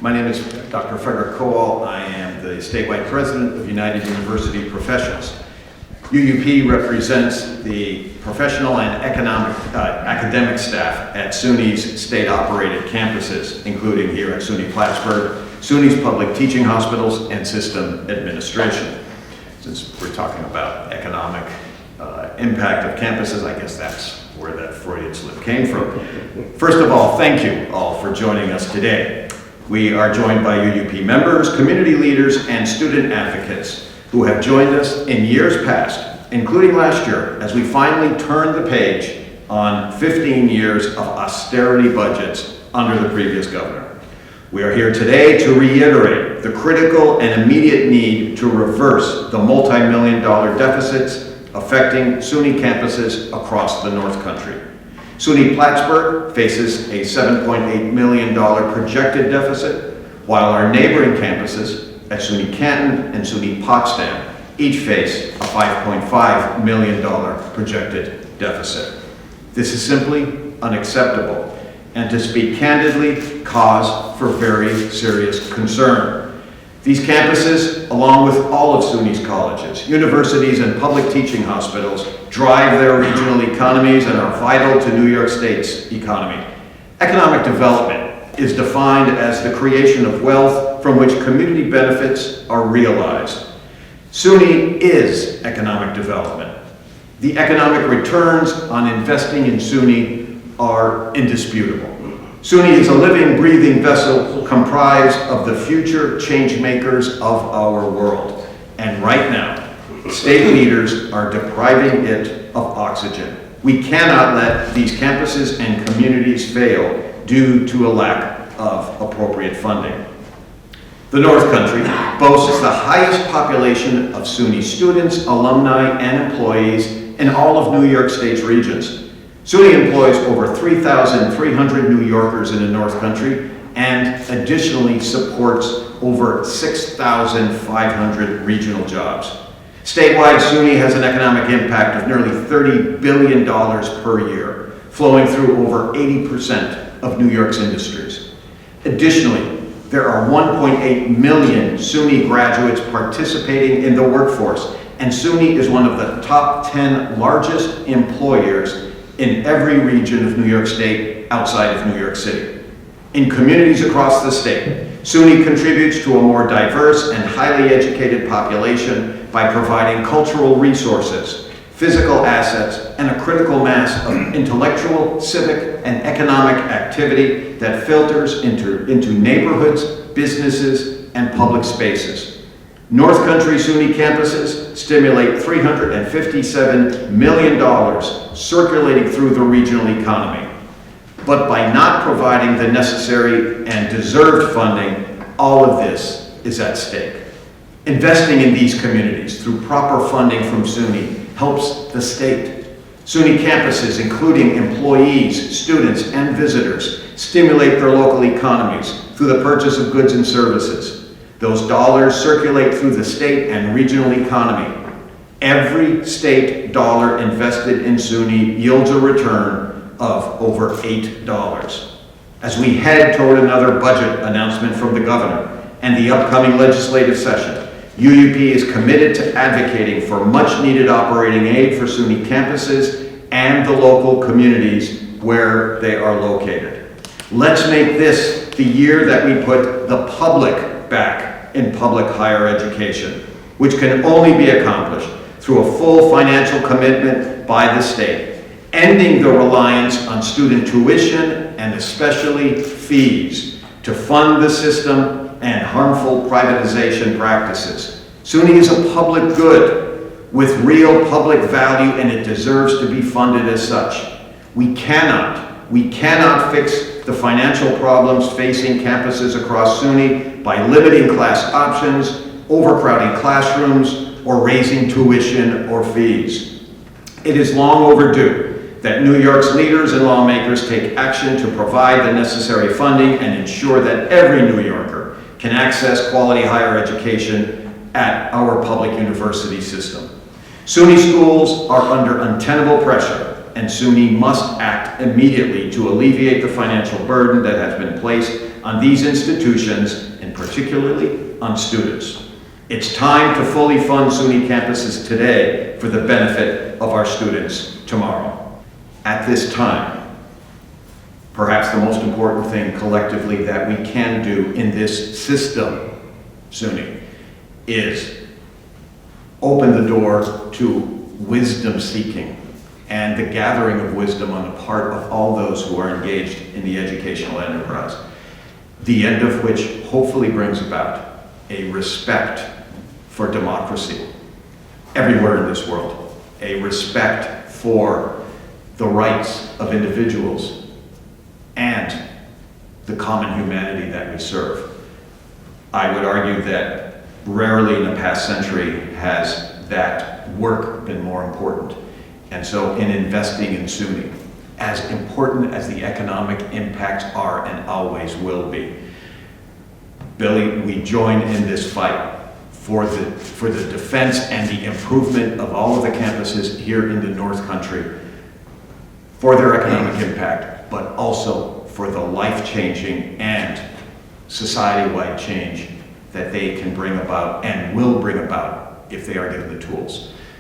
My name is Dr. Fred Kowal. I am the statewide president of United University Professionals. UUP represents the professional and academic staff at SUNY's state-operated campuses, including here at SUNY Plattsburgh, SUNY's public teaching hospitals, and system administration. Since we're talking about economic impact of campuses, I guess that's where that Freudian slip came from. First of all, thank you all for joining us today. We are joined by UUP members, community leaders, and student advocates who have joined us in years past, including last year, as we finally turned the page on 15 years of austerity budgets under the previous governor. We are here today to reiterate the critical and immediate need to reverse the multi-million-dollar deficits affecting SUNY campuses across the North Country. SUNY Plattsburgh faces a $7.8 million projected deficit, while our neighboring campuses at SUNY Canton and SUNY Potsdam each face a $5.5 million projected deficit. This is simply unacceptable, and to speak candidly, cause for very serious concern. These campuses, along with all of SUNY's colleges, universities, and public teaching hospitals, drive their regional economies and are vital to New York State's economy. Economic development is defined as the creation of wealth from which community benefits are realized. SUNY is economic development. The economic returns on investing in SUNY are indisputable. SUNY is a living, breathing vessel comprised of the future change makers of our world. And right now, state leaders are depriving it of oxygen. We cannot let these campuses and communities fail due to a lack of appropriate funding. The North Country boasts the highest population of SUNY students, alumni, and employees in all of New York State's regions. SUNY employs over 3,300 New Yorkers in the North Country and additionally supports over 6,500 regional jobs. Statewide, SUNY has an economic impact of nearly $30 billion per year, flowing through over 80% of New York's industries. Additionally, there are 1.8 million SUNY graduates participating in the workforce, and SUNY is one of the top 10 largest employers in every region of New York State outside of New York City. In communities across the state, SUNY contributes to a more diverse and highly educated population by providing cultural resources, physical assets, and a critical mass of intellectual, civic, and economic activity that filters into neighborhoods, businesses, and public spaces. North Country SUNY campuses stimulate $357 million circulating through the regional economy. But by not providing the necessary and deserved funding, all of this is at stake. Investing in these communities through proper funding from SUNY helps the state. SUNY campuses, including employees, students, and visitors, stimulate their local economies through the purchase of goods and services. Those dollars circulate through the state and regional economy. Every state dollar invested in SUNY yields a return of over $8. As we head toward another budget announcement from the governor and the upcoming legislative session, UUP is committed to advocating for much needed operating aid for SUNY campuses and the local communities where they are located. Let's make this the year that we put the public back in public higher education, which can only be accomplished through a full financial commitment by the state, ending the reliance on student tuition and especially fees to fund the system and harmful privatization practices. SUNY is a public good with real public value, and it deserves to be funded as such. We cannot fix the financial problems facing campuses across SUNY by limiting class options, overcrowding classrooms, or raising tuition or fees. It is long overdue that New York's leaders and lawmakers take action to provide the necessary funding and ensure that every New Yorker can access quality higher education at our public university system. SUNY schools are under untenable pressure, and SUNY must act immediately to alleviate the financial burden that has been placed on these institutions and particularly on students. It's time to fully fund SUNY campuses today for the benefit of our students tomorrow. At this time, perhaps the most important thing collectively that we can do in this system, SUNY, is open the door to wisdom seeking and the gathering of wisdom on the part of all those who are engaged in the educational enterprise, the end of which hopefully brings about a respect for democracy everywhere in this world, a respect for the rights of individuals and the common humanity that we serve. I would argue that rarely in the past century has that work been more important. And so in investing in SUNY, as important as the economic impacts are and always will be, Billy, we join in this fight for the defense and the improvement of all of the campuses here in the North Country, for their economic impact, but also for the life-changing and society-wide change that they can bring about and will bring about if they are given the tools.